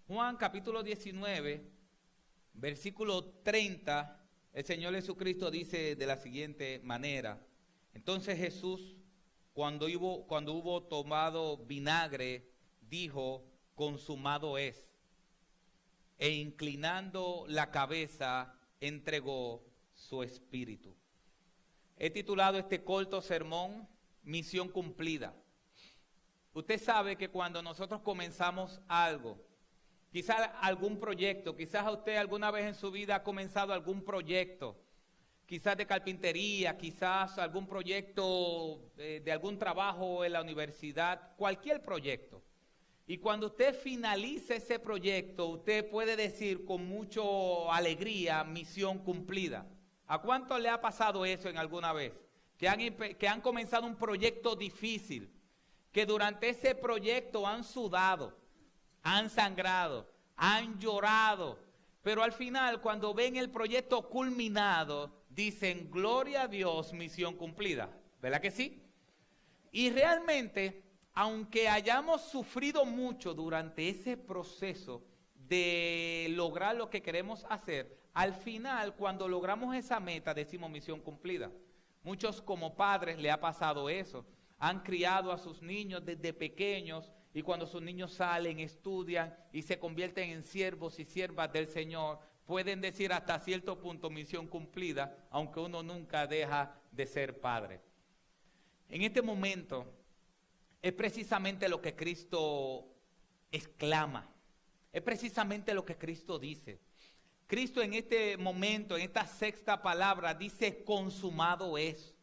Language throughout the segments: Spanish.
Juan capítulo 19, versículo 30, el Señor Jesucristo dice de la siguiente manera: entonces Jesús, cuando hubo tomado vinagre, dijo, consumado es. E inclinando la cabeza, entregó su espíritu. He titulado este corto sermón, Misión Cumplida. Usted sabe que cuando nosotros comenzamos algo, quizás algún proyecto, quizás usted alguna vez en su vida ha comenzado algún proyecto, quizás de carpintería, quizás algún proyecto de algún trabajo en la universidad, cualquier proyecto. Y cuando usted finaliza ese proyecto, usted puede decir con mucha alegría, misión cumplida. ¿A cuánto le ha pasado eso en alguna vez? Que han comenzado un proyecto difícil, que durante ese proyecto han sudado, han sangrado, han llorado, pero al final cuando ven el proyecto culminado, dicen, gloria a Dios, misión cumplida. ¿Verdad que sí? Y realmente, aunque hayamos sufrido mucho durante ese proceso de lograr lo que queremos hacer, al final, cuando logramos esa meta, decimos misión cumplida. Muchos como padres le ha pasado eso. Han criado a sus niños desde pequeños y cuando sus niños salen, estudian y se convierten en siervos y siervas del Señor, pueden decir hasta cierto punto misión cumplida, aunque uno nunca deja de ser padre. En este momento es precisamente lo que Cristo exclama, es precisamente lo que Cristo dice. Cristo en este momento, en esta sexta palabra, dice consumado es.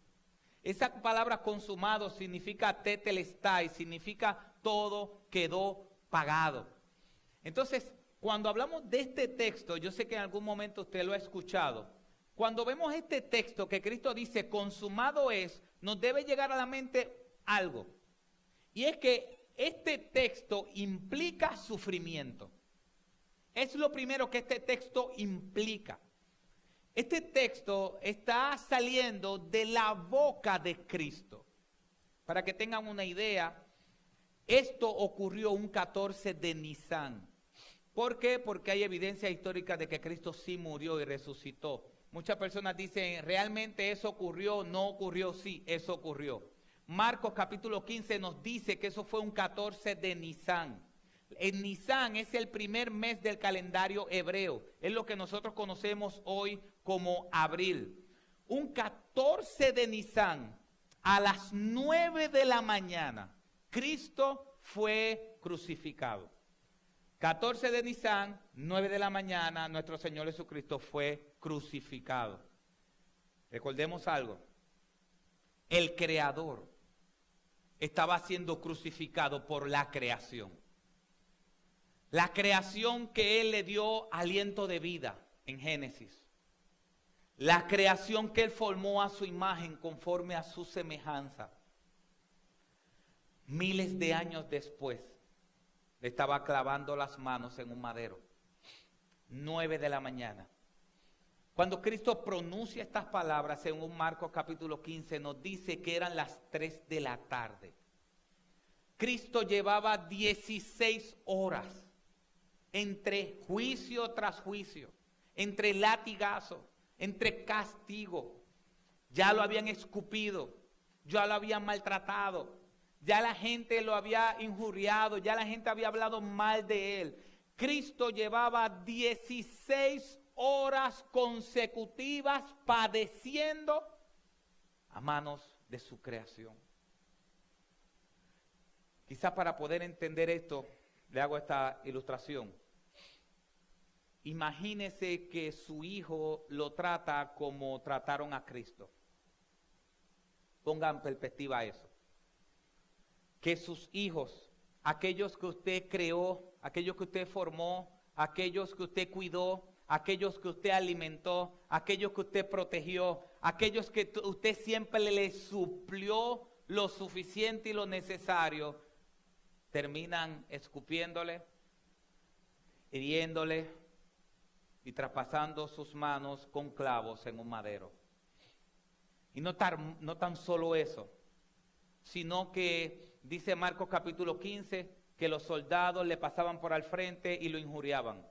Esa palabra consumado significa tetelestai, significa todo quedó pagado. Entonces, cuando hablamos de este texto, yo sé que en algún momento usted lo ha escuchado. Cuando vemos este texto que Cristo dice consumado es, nos debe llegar a la mente algo. Y es que este texto implica sufrimiento. Es lo primero que este texto implica. Este texto está saliendo de la boca de Cristo. Para que tengan una idea, esto ocurrió un 14 de Nisan. ¿Por qué? Porque hay evidencia histórica de que Cristo sí murió y resucitó. Muchas personas dicen, ¿realmente eso ocurrió? No ocurrió, sí, eso ocurrió. Marcos capítulo 15 nos dice que eso fue un 14 de Nisan. En Nisan es el primer mes del calendario hebreo. Es lo que nosotros conocemos hoy como abril. Un 14 de Nisan, a las 9 de la mañana, Cristo fue crucificado. 14 de Nisan, 9 de la mañana, nuestro Señor Jesucristo fue crucificado. Recordemos algo. El Creador estaba siendo crucificado por la creación. La creación que Él le dio aliento de vida en Génesis. La creación que Él formó a su imagen conforme a su semejanza. Miles de años después, le estaba clavando las manos en un madero. 9 de la mañana. Cuando Cristo pronuncia estas palabras en un Marcos capítulo 15, nos dice que eran las 3 de la tarde. Cristo llevaba 16 horas entre juicio tras juicio, entre latigazo, entre castigo. Ya lo habían escupido, ya lo habían maltratado, ya la gente lo había injuriado, ya la gente había hablado mal de él. Cristo llevaba 16 horas consecutivas padeciendo a manos de su creación. Quizá para poder entender esto, le hago esta ilustración. Imagínese que su hijo lo trata como trataron a Cristo. Pongan en perspectiva eso. Que sus hijos, aquellos que usted creó, aquellos que usted formó, aquellos que usted cuidó, aquellos que usted alimentó, aquellos que usted protegió, aquellos que usted siempre le suplió lo suficiente y lo necesario, terminan escupiéndole, hiriéndole y traspasando sus manos con clavos en un madero. Y no tan solo eso, sino que dice Marcos capítulo 15 que los soldados le pasaban por al frente y lo injuriaban.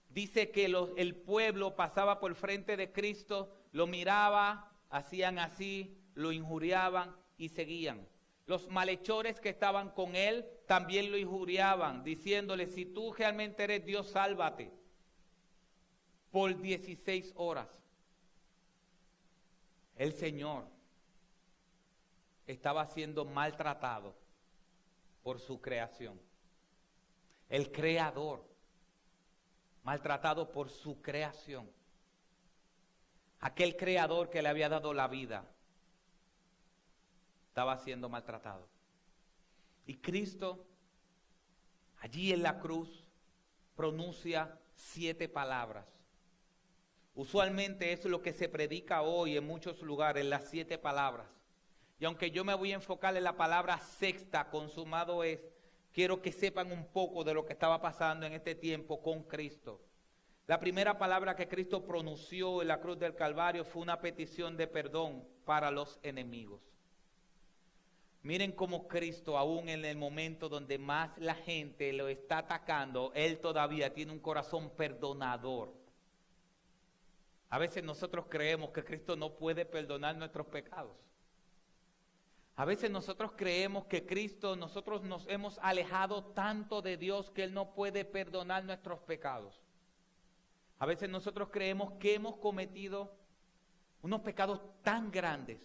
Dice que el pueblo pasaba por el frente de Cristo, lo miraba, hacían así, lo injuriaban y seguían. Los malhechores que estaban con él también lo injuriaban, diciéndole, si tú realmente eres Dios, sálvate. Por 16 horas. El Señor estaba siendo maltratado por su creación. El Creador, maltratado por su creación. Aquel Creador que le había dado la vida, estaba siendo maltratado. Y Cristo, allí en la cruz, pronuncia 7 palabras. Usualmente eso es lo que se predica hoy en muchos lugares, las 7 palabras. Y aunque yo me voy a enfocar en la palabra sexta, consumado es, quiero que sepan un poco de lo que estaba pasando en este tiempo con Cristo. La primera palabra que Cristo pronunció en la cruz del Calvario fue una petición de perdón para los enemigos. Miren cómo Cristo, aún en el momento donde más la gente lo está atacando, Él todavía tiene un corazón perdonador. A veces nosotros creemos que Cristo no puede perdonar nuestros pecados. A veces nosotros creemos que nosotros nos hemos alejado tanto de Dios que Él no puede perdonar nuestros pecados. A veces nosotros creemos que hemos cometido unos pecados tan grandes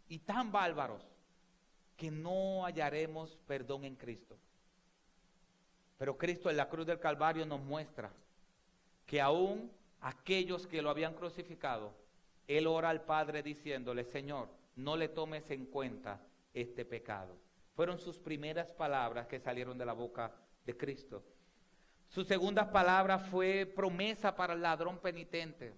y tan bárbaros que no hallaremos perdón en Cristo. Pero Cristo en la cruz del Calvario nos muestra que aún aquellos que lo habían crucificado, Él ora al Padre diciéndole, Señor, no le tomes en cuenta este pecado. Fueron sus primeras palabras que salieron de la boca de Cristo. Su segunda palabra fue promesa para el ladrón penitente.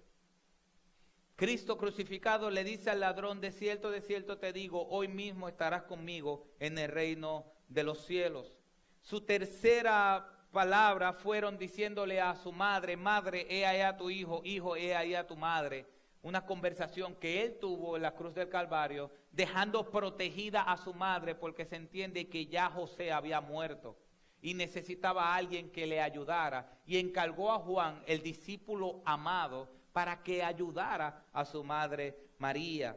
Cristo crucificado le dice al ladrón, de cierto te digo, hoy mismo estarás conmigo en el reino de los cielos. Su tercera palabra fueron diciéndole a su madre, madre, he ahí a tu hijo, hijo, he ahí a tu madre. Una conversación que él tuvo en la cruz del Calvario, dejando protegida a su madre porque se entiende que ya José había muerto y necesitaba a alguien que le ayudara. Y encargó a Juan, el discípulo amado, para que ayudara a su madre María.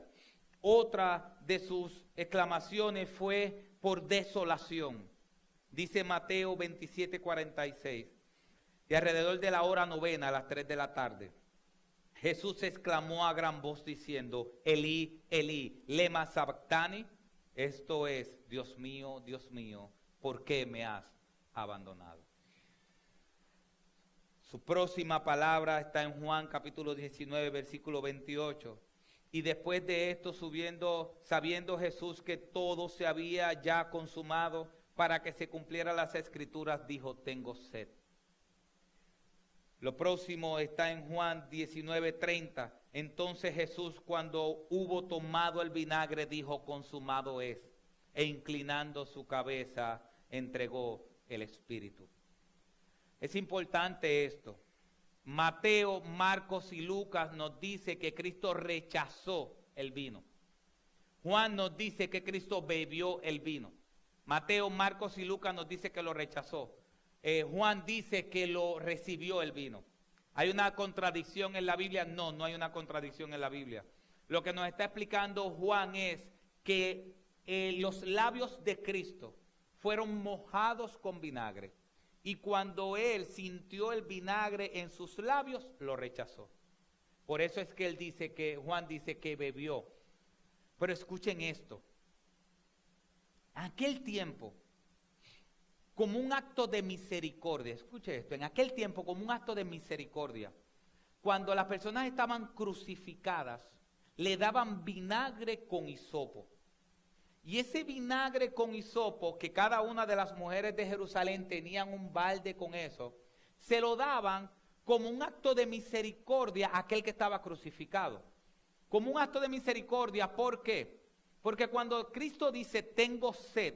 Otra de sus exclamaciones fue por desolación. Dice Mateo 27:46. Y alrededor de la hora 9, a las 3 de la tarde, Jesús exclamó a gran voz diciendo, Elí, Elí, lema sabactani. Esto es, Dios mío, ¿por qué me has abandonado? Su próxima palabra está en Juan capítulo 19, versículo 28. Y después de esto, sabiendo Jesús que todo se había ya consumado, para que se cumplieran las escrituras, dijo, tengo sed. Lo próximo está en Juan 19:30. Entonces Jesús, cuando hubo tomado el vinagre, dijo, consumado es. E inclinando su cabeza, entregó el Espíritu. Es importante esto. Mateo, Marcos y Lucas nos dice que Cristo rechazó el vino. Juan nos dice que Cristo bebió el vino. Mateo, Marcos y Lucas nos dice que lo rechazó. Juan dice que lo recibió el vino. ¿Hay una contradicción en la Biblia? No, no hay una contradicción en la Biblia. Lo que nos está explicando Juan es que los labios de Cristo fueron mojados con vinagre. Y cuando él sintió el vinagre en sus labios, lo rechazó. Por eso es que Juan dice que bebió. Pero escuchen esto. En aquel tiempo, como un acto de misericordia, escuche esto, en aquel tiempo como un acto de misericordia, cuando las personas estaban crucificadas, le daban vinagre con hisopo. Y ese vinagre con hisopo, que cada una de las mujeres de Jerusalén tenían un balde con eso, se lo daban como un acto de misericordia a aquel que estaba crucificado. Como un acto de misericordia, ¿por qué? Porque cuando Cristo dice, tengo sed,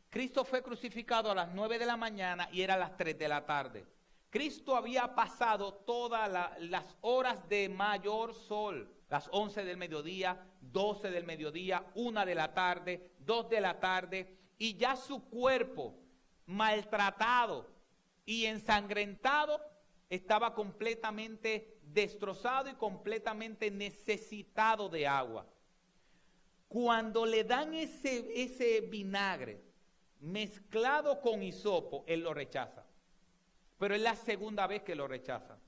Cristo fue crucificado a las 9 de la mañana y era las 3 de la tarde. Cristo había pasado todas las horas de mayor sol, las 11 del mediodía, 12 del mediodía, 1 de la tarde, 2 de la tarde, y ya su cuerpo maltratado y ensangrentado, estaba completamente destrozado y completamente necesitado de agua. Cuando le dan ese vinagre mezclado con hisopo, él lo rechaza. Pero es la segunda vez que lo rechaza.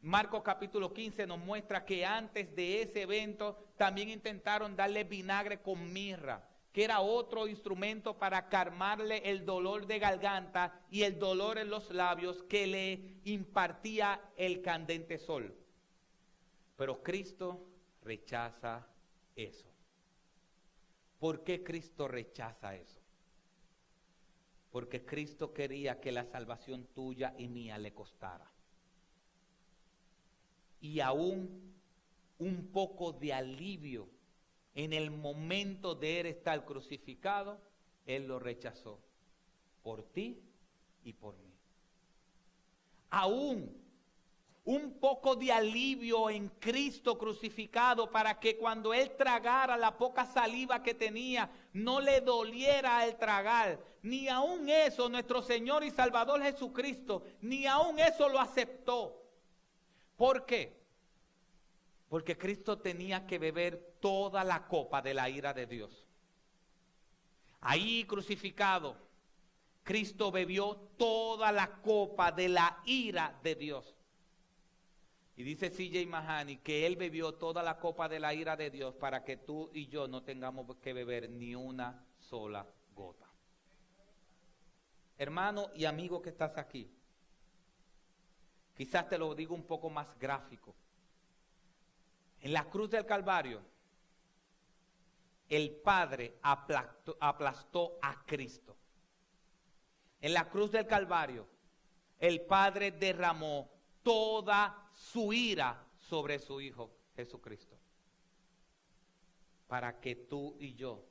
Marcos capítulo 15 nos muestra que antes de ese evento también intentaron darle vinagre con mirra, que era otro instrumento para calmarle el dolor de garganta y el dolor en los labios que le impartía el candente sol. Pero Cristo rechaza eso. ¿Por qué Cristo rechaza eso? Porque Cristo quería que la salvación tuya y mía le costara. Y aún un poco de alivio en el momento de él estar crucificado, él lo rechazó por ti y por mí. Aún un poco de alivio en Cristo crucificado para que cuando él tragara la poca saliva que tenía, no le doliera al tragar. Ni aún eso nuestro Señor y Salvador Jesucristo, ni aún eso lo aceptó. ¿Por qué? Porque Cristo tenía que beber toda la copa de la ira de Dios. Ahí crucificado, Cristo bebió toda la copa de la ira de Dios. Y dice C.J. Mahani que él bebió toda la copa de la ira de Dios para que tú y yo no tengamos que beber ni una sola gota. Hermano y amigo que estás aquí, quizás te lo digo un poco más gráfico. En la cruz del Calvario, el Padre aplastó a Cristo. En la cruz del Calvario, el Padre derramó toda su ira sobre su Hijo Jesucristo, para que tú y yo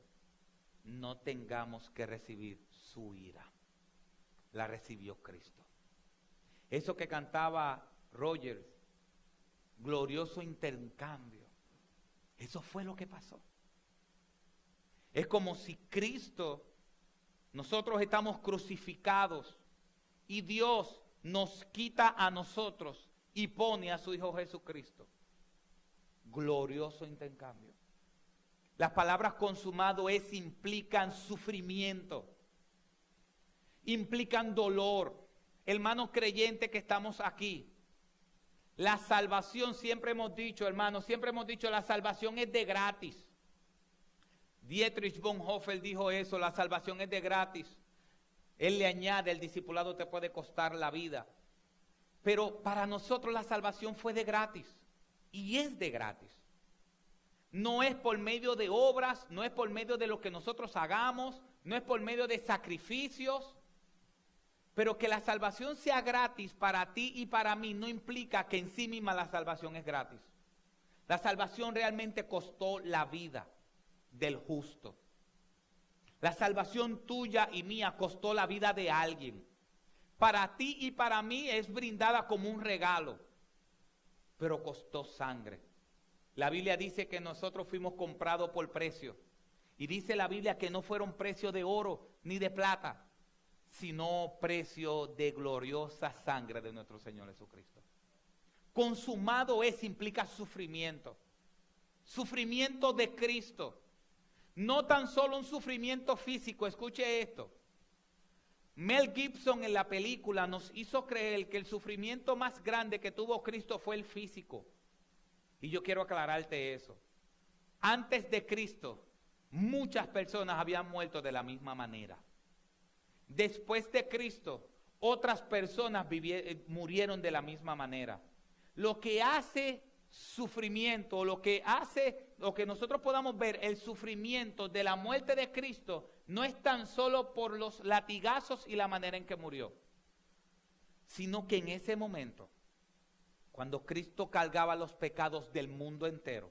no tengamos que recibir su ira. La recibió Cristo. Eso que cantaba Rogers, glorioso intercambio, eso fue lo que pasó. Es como si Cristo, nosotros estamos crucificados y Dios nos quita a nosotros y pone a su Hijo Jesucristo. Glorioso intercambio. Las palabras consumado implican sufrimiento, implican dolor. Hermanos creyentes que estamos aquí, la salvación, siempre hemos dicho, hermanos, siempre hemos dicho, la salvación es de gratis. Dietrich Bonhoeffer dijo eso, la salvación es de gratis. Él le añade, el discipulado te puede costar la vida. Pero para nosotros la salvación fue de gratis. Y es de gratis. No es por medio de obras, no es por medio de lo que nosotros hagamos, no es por medio de sacrificios. Pero que la salvación sea gratis para ti y para mí no implica que en sí misma la salvación es gratis. La salvación realmente costó la vida del justo. La salvación tuya y mía costó la vida de alguien. Para ti y para mí es brindada como un regalo, pero costó sangre. La Biblia dice que nosotros fuimos comprados por precio. Y dice la Biblia que no fueron precio de oro ni de plata, sino precio de gloriosa sangre de nuestro Señor Jesucristo. Consumado implica sufrimiento. Sufrimiento de Cristo. No tan solo un sufrimiento físico, escuche esto. Mel Gibson en la película nos hizo creer que el sufrimiento más grande que tuvo Cristo fue el físico. Y yo quiero aclararte eso. Antes de Cristo, muchas personas habían muerto de la misma manera. Después de Cristo, otras personas murieron de la misma manera. Lo que hace sufrimiento, lo que nosotros podamos ver, el sufrimiento de la muerte de Cristo, no es tan solo por los latigazos y la manera en que murió, sino que en ese momento, cuando Cristo cargaba los pecados del mundo entero,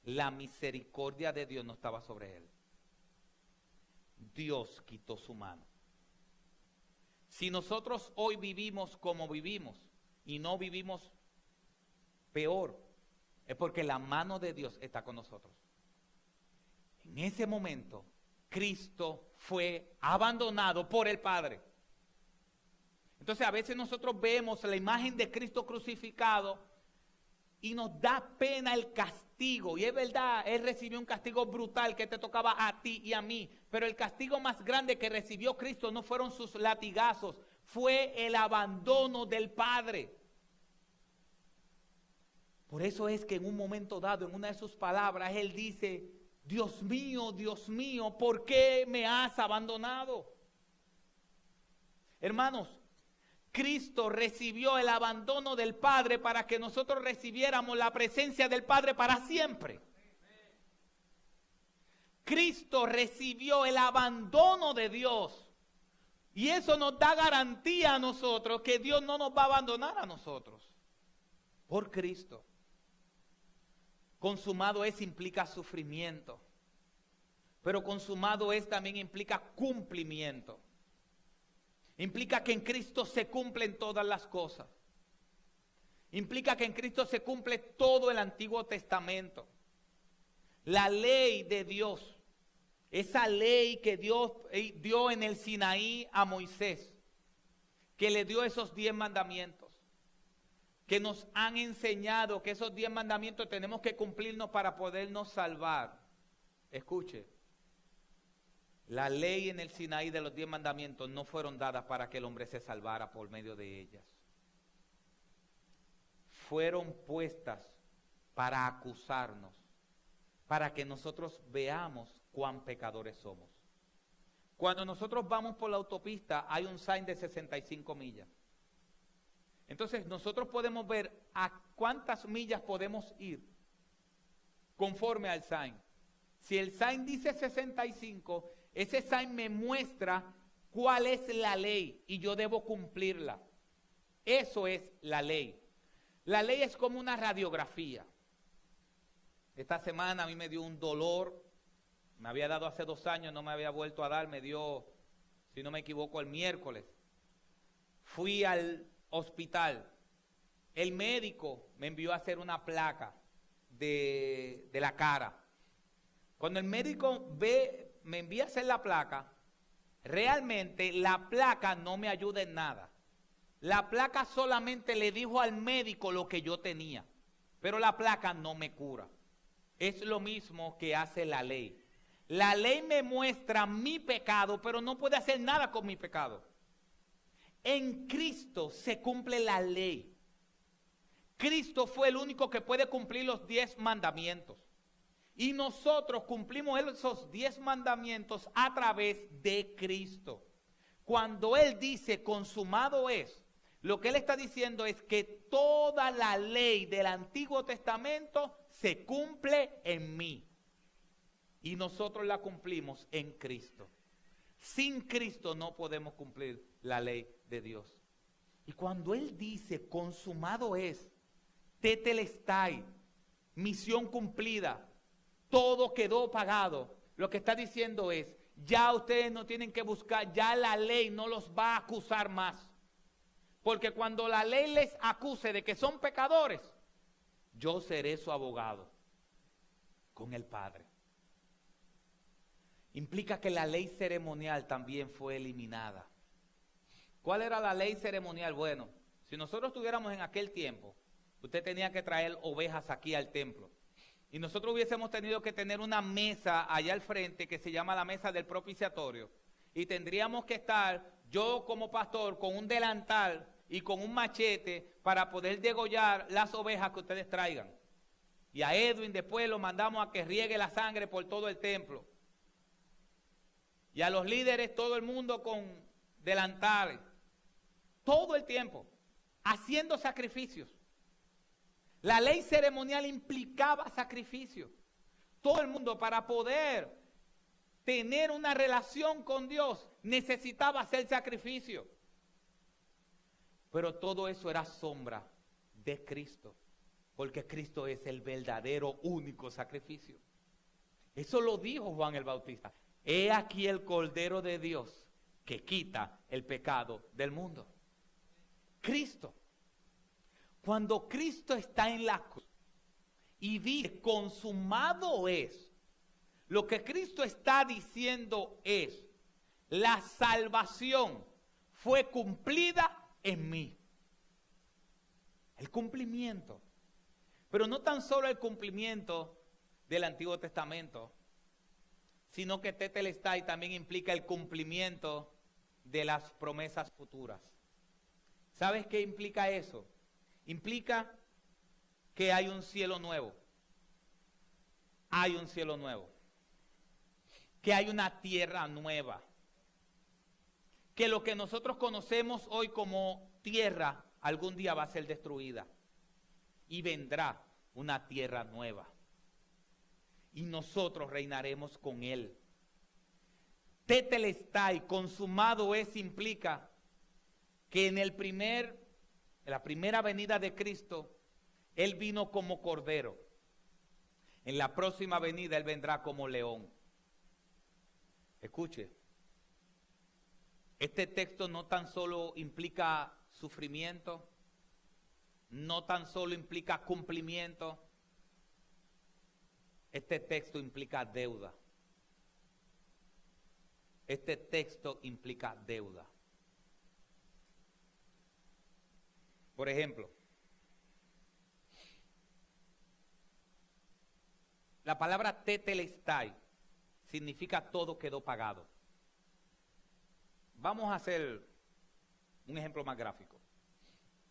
la misericordia de Dios no estaba sobre él. Dios quitó su mano. Si nosotros hoy vivimos como vivimos y no vivimos peor, es porque la mano de Dios está con nosotros. En ese momento, Cristo fue abandonado por el Padre Entonces a veces nosotros vemos la imagen de Cristo crucificado y nos da pena el castigo. Y es verdad, Él recibió un castigo brutal que te tocaba a ti y a mí. Pero el castigo más grande que recibió Cristo no fueron sus latigazos, fue el abandono del Padre. Por eso es que en un momento dado, en una de sus palabras, Él dice: Dios mío, ¿por qué me has abandonado? Hermanos, Cristo recibió el abandono del Padre para que nosotros recibiéramos la presencia del Padre para siempre. Cristo recibió el abandono de Dios. Y eso nos da garantía a nosotros que Dios no nos va a abandonar a nosotros. Por Cristo. Consumado es implica sufrimiento. Pero consumado es también implica cumplimiento. Implica que en Cristo se cumplen todas las cosas. Implica que en Cristo se cumple todo el Antiguo Testamento. La ley de Dios, esa ley que Dios dio en el Sinaí a Moisés, que le dio esos 10 mandamientos, que nos han enseñado que esos 10 mandamientos tenemos que cumplirnos para podernos salvar. Escuche. La ley en el Sinaí de los 10 mandamientos no fueron dadas para que el hombre se salvara por medio de ellas. Fueron puestas para acusarnos, para que nosotros veamos cuán pecadores somos. Cuando nosotros vamos por la autopista hay un sign de 65 millas. Entonces nosotros podemos ver a cuántas millas podemos ir conforme al sign. Si el sign dice 65, ese sign me muestra cuál es la ley y yo debo cumplirla. Eso es la ley. La ley es como una radiografía. Esta semana a mí me dio un dolor, me había dado hace 2 años, no me había vuelto a dar, me dio, si no me equivoco, el miércoles. Fui al hospital, el médico me envió a hacer una placa de la cara. Cuando el médico me envía a hacer la placa, realmente la placa no me ayuda en nada. La placa solamente le dijo al médico lo que yo tenía, pero la placa no me cura. Es lo mismo que hace la ley. La ley me muestra mi pecado, pero no puede hacer nada con mi pecado. En Cristo se cumple la ley. Cristo fue el único que puede cumplir los 10 mandamientos. Y nosotros cumplimos esos 10 mandamientos a través de Cristo. Cuando Él dice consumado es, lo que Él está diciendo es que toda la ley del Antiguo Testamento se cumple en mí. Y nosotros la cumplimos en Cristo. Sin Cristo no podemos cumplir la ley de Dios. Y cuando Él dice consumado es, tetelestai, misión cumplida, todo quedó pagado, lo que está diciendo es, ya ustedes no tienen que buscar, ya la ley no los va a acusar más. Porque cuando la ley les acuse de que son pecadores, yo seré su abogado con el Padre. Implica que la ley ceremonial también fue eliminada. ¿Cuál era la ley ceremonial? Bueno, si nosotros estuviéramos en aquel tiempo, usted tenía que traer ovejas aquí al templo. Y nosotros hubiésemos tenido que tener una mesa allá al frente que se llama la mesa del propiciatorio. Y tendríamos que estar, yo como pastor, con un delantal y con un machete para poder degollar las ovejas que ustedes traigan. Y a Edwin después lo mandamos a que riegue la sangre por todo el templo. Y a los líderes, todo el mundo con delantales. Todo el tiempo, haciendo sacrificios. La ley ceremonial implicaba sacrificio. Todo el mundo para poder tener una relación con Dios necesitaba hacer sacrificio. Pero todo eso era sombra de Cristo, porque Cristo es el verdadero único sacrificio. Eso lo dijo Juan el Bautista. He aquí el Cordero de Dios que quita el pecado del mundo. Cristo. Cuando Cristo está en la cruz y dice consumado es, lo que Cristo está diciendo es la salvación fue cumplida en mí. El cumplimiento. Pero no tan solo el cumplimiento del Antiguo Testamento, sino que tetelestai también implica el cumplimiento de las promesas futuras. ¿Sabes qué implica eso? Implica que hay un cielo nuevo. Hay un cielo nuevo. Que hay una tierra nueva. Que lo que nosotros conocemos hoy como tierra, algún día va a ser destruida. Y vendrá una tierra nueva. Y nosotros reinaremos con Él. Tetelestai, consumado es, implica que en la primera venida de Cristo, Él vino como cordero. En la próxima venida Él vendrá como león. Escuche, este texto no tan solo implica sufrimiento, no tan solo implica cumplimiento, este texto implica deuda. Este texto implica deuda. Por ejemplo, la palabra tetelestai significa todo quedó pagado. Vamos a hacer un ejemplo más gráfico.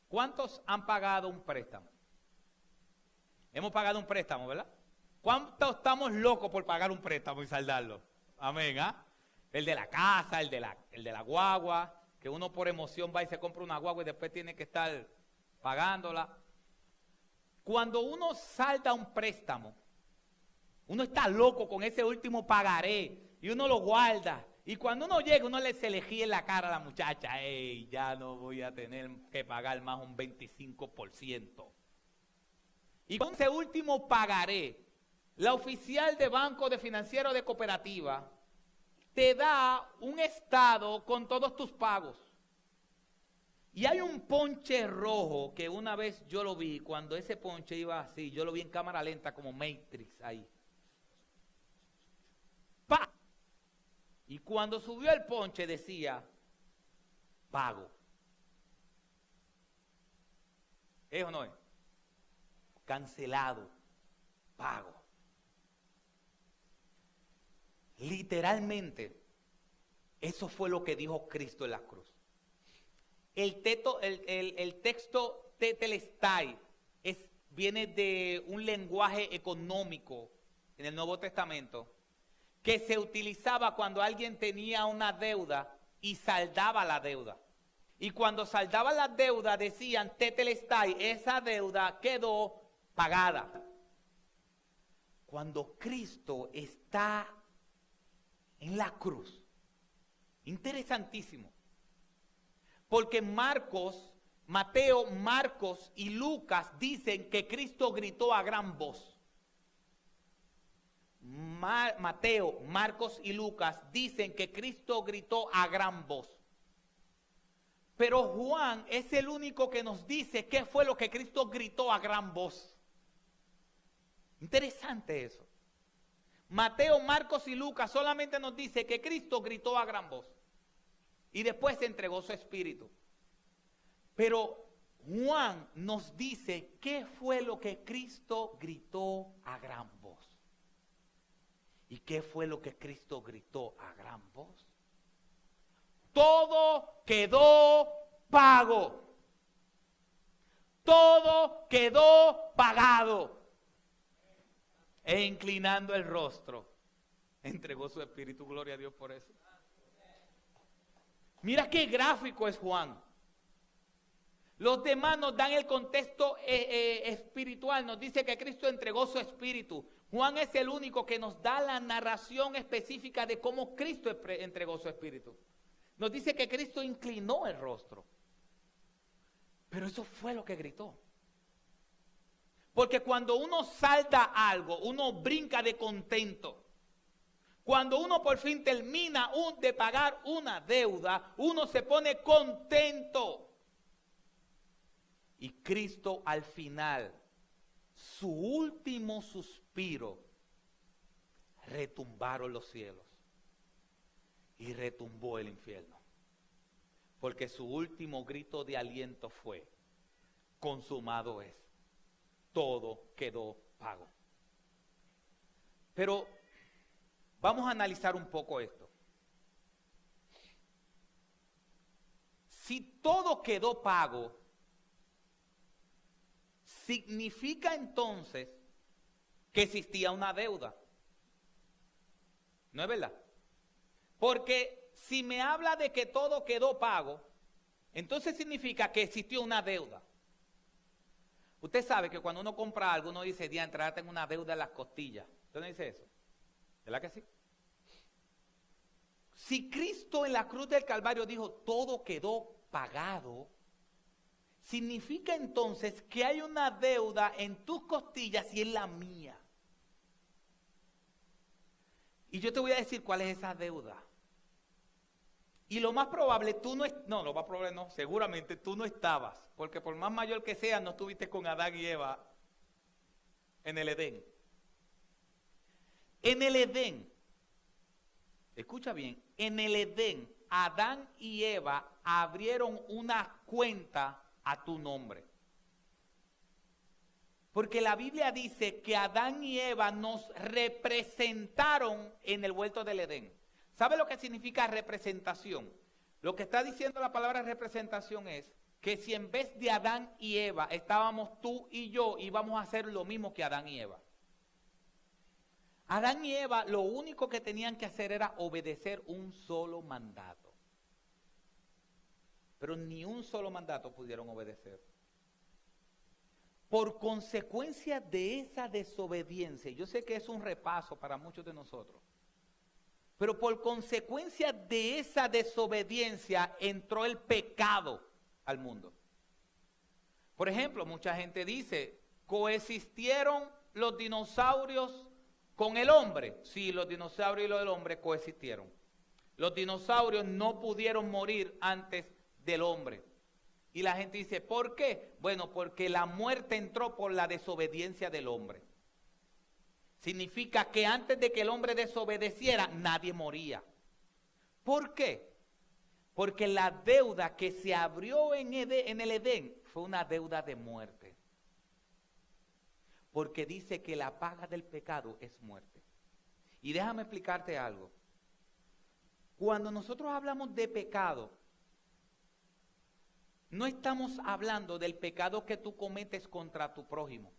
¿Cuántos han pagado un préstamo? Hemos pagado un préstamo, ¿verdad? ¿Cuántos estamos locos por pagar un préstamo y saldarlo? Amén, ¿ah? El de la casa, el de la guagua, que uno por emoción va y se compra una guagua y después tiene que estar pagándola. Cuando uno salda un préstamo, uno está loco con ese último pagaré y uno lo guarda. Y cuando uno llega, uno se le gira en la cara a la muchacha, ¡ey, ya no voy a tener que pagar más un 25%! Y con ese último pagaré, la oficial de banco, de financiero, de cooperativa, te da un estado con todos tus pagos. Y hay un ponche rojo que una vez yo lo vi, cuando ese ponche iba así, yo lo vi en cámara lenta como Matrix ahí. ¡Pa! Y cuando subió el ponche decía, pago. ¿Es o no es? Cancelado, pago. Literalmente, eso fue lo que dijo Cristo en la cruz. El texto tetelestai viene de un lenguaje económico en el Nuevo Testamento que se utilizaba cuando alguien tenía una deuda y saldaba la deuda. Y cuando saldaba la deuda decían tetelestai, esa deuda quedó pagada. Cuando Cristo está en la cruz, interesantísimo, porque Mateo, Marcos y Lucas dicen que Cristo gritó a gran voz. Mateo, Marcos y Lucas dicen que Cristo gritó a gran voz. Pero Juan es el único que nos dice qué fue lo que Cristo gritó a gran voz. Interesante eso. Mateo, Marcos y Lucas solamente nos dice que Cristo gritó a gran voz. Y después se entregó su espíritu. Pero Juan nos dice qué fue lo que Cristo gritó a gran voz. ¿Y qué fue lo que Cristo gritó a gran voz? Todo quedó pago. Todo quedó pagado. E inclinando el rostro, entregó su espíritu. Gloria a Dios por eso. Mira qué gráfico es Juan. Los demás nos dan el contexto espiritual. Nos dice que Cristo entregó su espíritu. Juan es el único que nos da la narración específica de cómo Cristo entregó su espíritu. Nos dice que Cristo inclinó el rostro. Pero eso fue lo que gritó. Porque cuando uno salda algo, uno brinca de contento. Cuando uno por fin termina de pagar una deuda, uno se pone contento. Y Cristo al final, su último suspiro, retumbaron los cielos y retumbó el infierno. porque su último grito de aliento fue: consumado es, todo quedó pago. Pero vamos a analizar un poco esto. Si todo quedó pago, significa entonces que existía una deuda. ¿No es verdad? Porque si me habla de que todo quedó pago, entonces significa que existió una deuda. Usted sabe que cuando uno compra algo, uno dice: diantre, tengo una deuda en las costillas. ¿Usted no dice eso? ¿Verdad que sí? Si Cristo en la cruz del Calvario dijo: todo quedó pagado, significa entonces que hay una deuda en tus costillas y en la mía. Y yo te voy a decir cuál es esa deuda. Y lo más probable, lo más probable no, seguramente tú no estabas, porque por más mayor que seas, no estuviste con Adán y Eva en el Edén. En el Edén, escucha bien, en el Edén, Adán y Eva abrieron una cuenta a tu nombre. Porque la Biblia dice que Adán y Eva nos representaron en el huerto del Edén. ¿Sabe lo que significa representación? Lo que está diciendo la palabra representación es que si en vez de Adán y Eva estábamos tú y yo, íbamos a hacer lo mismo que Adán y Eva. Adán y Eva lo único que tenían que hacer era obedecer un solo mandato. Pero ni un solo mandato pudieron obedecer. Por consecuencia de esa desobediencia, yo sé que es un repaso para muchos de nosotros, pero por consecuencia de esa desobediencia entró el pecado al mundo. Por ejemplo, mucha gente dice: ¿coexistieron los dinosaurios con el hombre? Sí, los dinosaurios y el hombre coexistieron. Los dinosaurios no pudieron morir antes del hombre. Y la gente dice: ¿por qué? Bueno, porque la muerte entró por la desobediencia del hombre. Significa que antes de que el hombre desobedeciera, nadie moría. ¿Por qué? Porque la deuda que se abrió en el Edén fue una deuda de muerte. Porque dice que la paga del pecado es muerte. Y déjame explicarte algo. Cuando nosotros hablamos de pecado, no estamos hablando del pecado que tú cometes contra tu prójimo.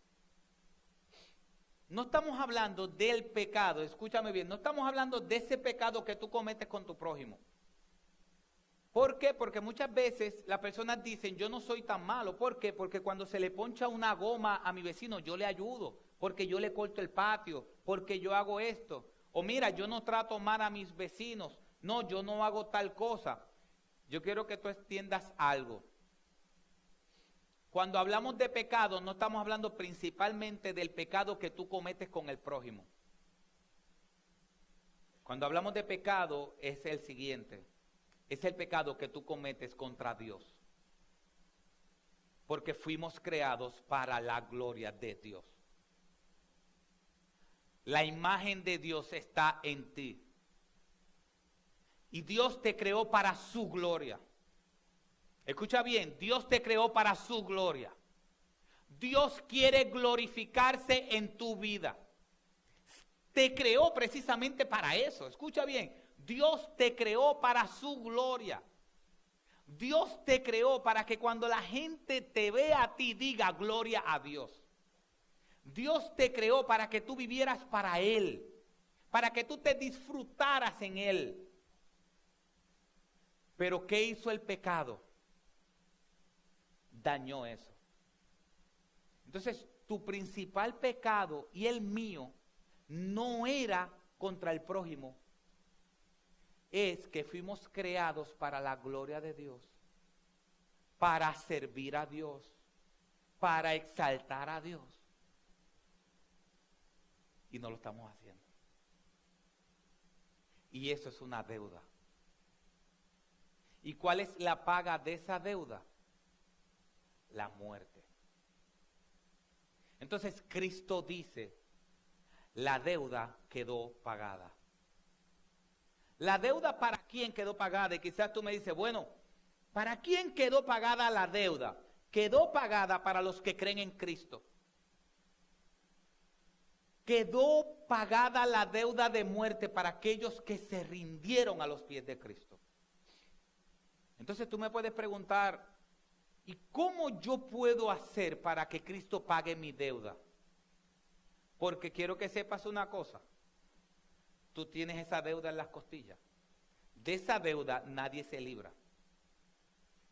No estamos hablando del pecado, escúchame bien, no estamos hablando de ese pecado que tú cometes con tu prójimo. ¿Por qué? Porque muchas veces las personas dicen: yo no soy tan malo. ¿Por qué? Porque cuando se le poncha una goma a mi vecino, yo le ayudo, porque yo le corto el patio, porque yo hago esto. O mira, yo no trato mal a mis vecinos, no, yo no hago tal cosa. Yo quiero que tú entiendas algo. Cuando hablamos de pecado, no estamos hablando principalmente del pecado que tú cometes con el prójimo. Cuando hablamos de pecado es el siguiente: es el pecado que tú cometes contra Dios. Porque fuimos creados para la gloria de Dios. La imagen de Dios está en ti. Y Dios te creó para su gloria. Escucha bien, Dios te creó para su gloria. Dios quiere glorificarse en tu vida. Te creó precisamente para eso. Escucha bien, Dios te creó para su gloria. Dios te creó para que cuando la gente te vea a ti, diga gloria a Dios. Dios te creó para que tú vivieras para Él, para que tú te disfrutaras en Él. Pero ¿qué hizo el pecado? Dañó eso. Entonces, tu principal pecado y el mío no era contra el prójimo. Es que fuimos creados para la gloria de Dios, para servir a Dios, para exaltar a Dios. Y no lo estamos haciendo. Y eso es una deuda. ¿Y cuál es la paga de esa deuda? La muerte. Entonces Cristo dice: la deuda quedó pagada. ¿La deuda para quién quedó pagada? Y quizás tú me dices: bueno, ¿Para quién quedó pagada la deuda? Quedó pagada para los que creen en Cristo. Quedó pagada la deuda de muerte para aquellos que se rindieron a los pies de Cristo. Entonces tú me puedes preguntar, ¿y cómo yo puedo hacer para que Cristo pague mi deuda? Porque quiero que sepas una cosa. Tú tienes esa deuda en las costillas. De esa deuda nadie se libra.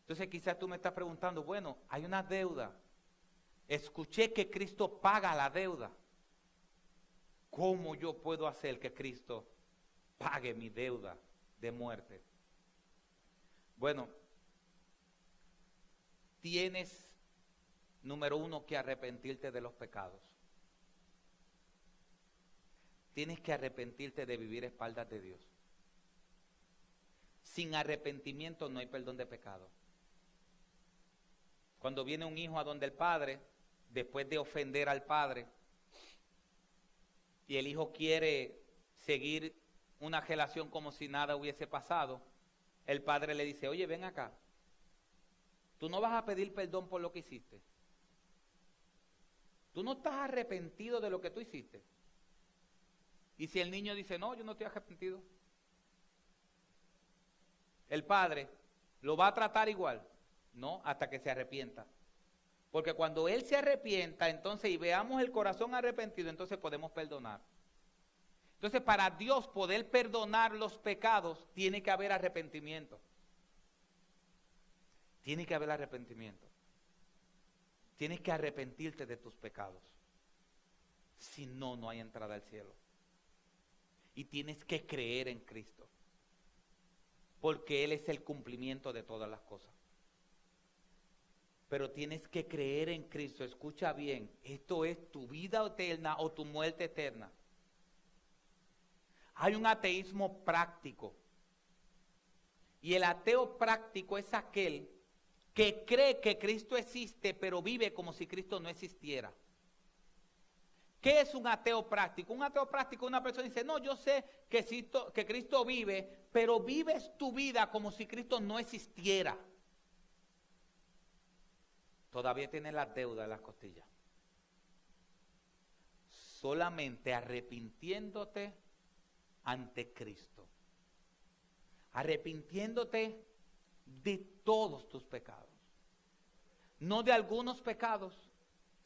Entonces quizás tú me estás preguntando, bueno, hay una deuda. Escuché que Cristo paga la deuda. ¿Cómo yo puedo hacer que Cristo pague mi deuda de muerte? Bueno, tienes, número uno, que arrepentirte de los pecados. Tienes que arrepentirte de vivir a espaldas de Dios. Sin arrepentimiento no hay perdón de pecado. Cuando viene un hijo a donde el padre, después de ofender al padre, y el hijo quiere seguir una relación como si nada hubiese pasado, el padre le dice, oye, ven acá, tú no vas a pedir perdón por lo que hiciste. Tú no estás arrepentido de lo que tú hiciste. Y si el niño dice, no, yo no estoy arrepentido, el padre lo va a tratar igual. No, hasta que se arrepienta. Porque cuando él se arrepienta, entonces, y veamos el corazón arrepentido, entonces podemos perdonar. Entonces, para Dios poder perdonar los pecados, tiene que haber arrepentimiento. Tiene que haber arrepentimiento. Tienes que arrepentirte de tus pecados. Si no, no hay entrada al cielo. Y tienes que creer en Cristo. Porque Él es el cumplimiento de todas las cosas. Pero tienes que creer en Cristo. Escucha bien, esto es tu vida eterna o tu muerte eterna. Hay un ateísmo práctico. Y el ateo práctico es aquel que cree que Cristo existe, pero vive como si Cristo no existiera. ¿Qué es un ateo práctico? Un ateo práctico es una persona que dice, no, yo sé que Cristo vive, pero vives tu vida como si Cristo no existiera. Todavía tienes la deuda en las costillas. Solamente arrepintiéndote ante Cristo. Arrepintiéndote de todos tus pecados. No de algunos pecados.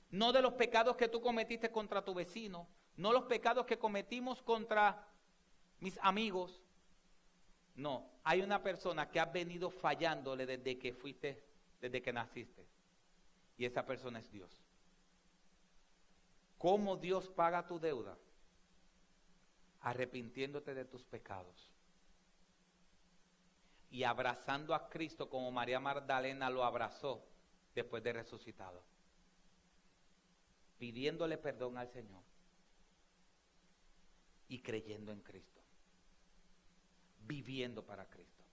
No de los pecados que tú cometiste contra tu vecino. No los pecados que cometimos contra mis amigos. No, hay una persona que ha venido fallándole desde que naciste. Y esa persona es Dios. ¿Cómo Dios paga tu deuda? Arrepintiéndote de tus pecados. Y abrazando a Cristo como María Magdalena lo abrazó después de resucitado. Pidiéndole perdón al Señor. Y creyendo en Cristo. Viviendo para Cristo.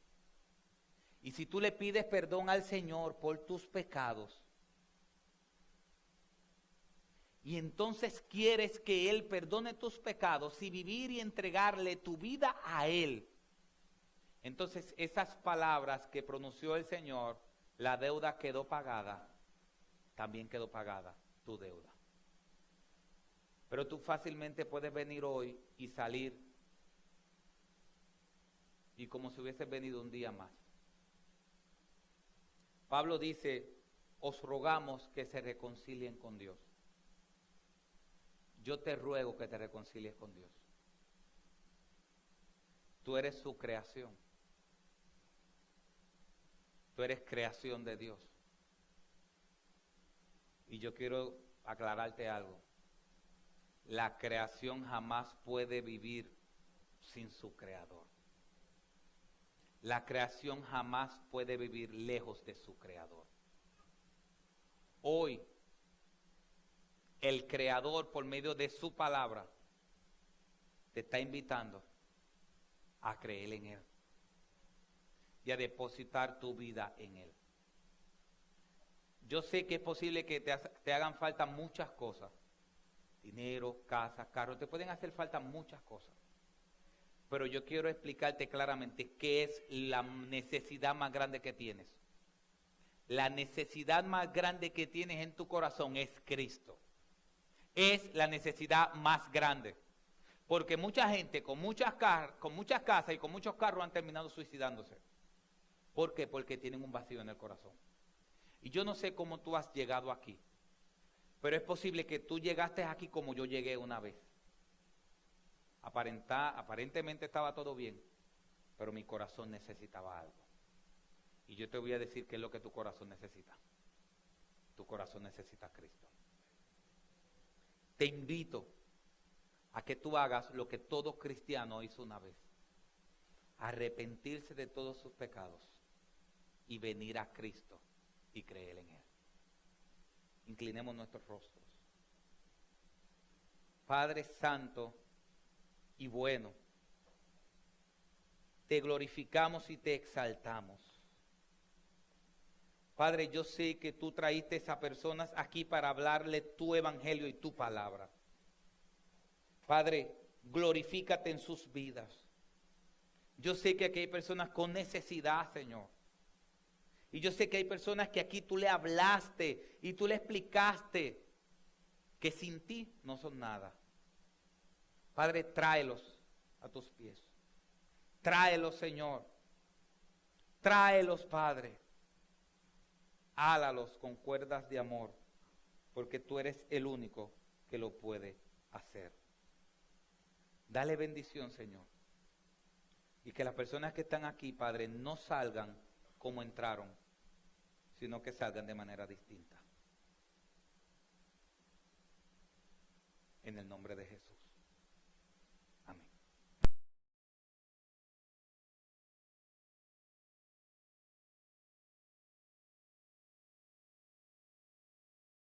Y si tú le pides perdón al Señor por tus pecados, y entonces quieres que Él perdone tus pecados y vivir y entregarle tu vida a Él. Entonces esas palabras que pronunció el Señor, la deuda quedó pagada, también quedó pagada tu deuda. Pero tú fácilmente puedes venir hoy y salir y como si hubieses venido un día más. Pablo dice, os rogamos que se reconcilien con Dios. Yo te ruego que te reconcilies con Dios. Tú eres su creación. Tú eres creación de Dios. Y yo quiero aclararte algo. La creación jamás puede vivir sin su creador. La creación jamás puede vivir lejos de su creador. Hoy, el Creador, por medio de su palabra, te está invitando a creer en Él y a depositar tu vida en Él. Yo sé que es posible que te hagan falta muchas cosas. Dinero, casa, carro, te pueden hacer falta muchas cosas. Pero yo quiero explicarte claramente qué es la necesidad más grande que tienes. la necesidad más grande que tienes en tu corazón es Cristo. Es la necesidad más grande. Porque mucha gente con muchas casas y con muchos carros han terminado suicidándose. ¿Por qué? Porque tienen un vacío en el corazón. Y yo no sé cómo tú has llegado aquí, pero es posible que tú llegaste aquí como yo llegué una vez. Aparentemente estaba todo bien, pero mi corazón necesitaba algo. Y yo te voy a decir qué es lo que tu corazón necesita. Tu corazón necesita a Cristo. Te invito a que tú hagas lo que todo cristiano hizo una vez. Arrepentirse de todos sus pecados y venir a Cristo y creer en Él. Inclinemos nuestros rostros. Padre Santo y bueno, te glorificamos y te exaltamos. Padre, yo sé que tú traíste a esas personas aquí para hablarle tu evangelio y tu palabra. Padre, glorifícate en sus vidas. Yo sé que aquí hay personas con necesidad, Señor. Y yo sé que hay personas que aquí tú le hablaste y tú le explicaste que sin ti no son nada. Padre, tráelos a tus pies. Tráelos, Señor. Tráelos, Padre. Álalos con cuerdas de amor, porque tú eres el único que lo puede hacer. Dale bendición, Señor. Y que las personas que están aquí, Padre, no salgan como entraron, sino que salgan de manera distinta. En el nombre de Jesús.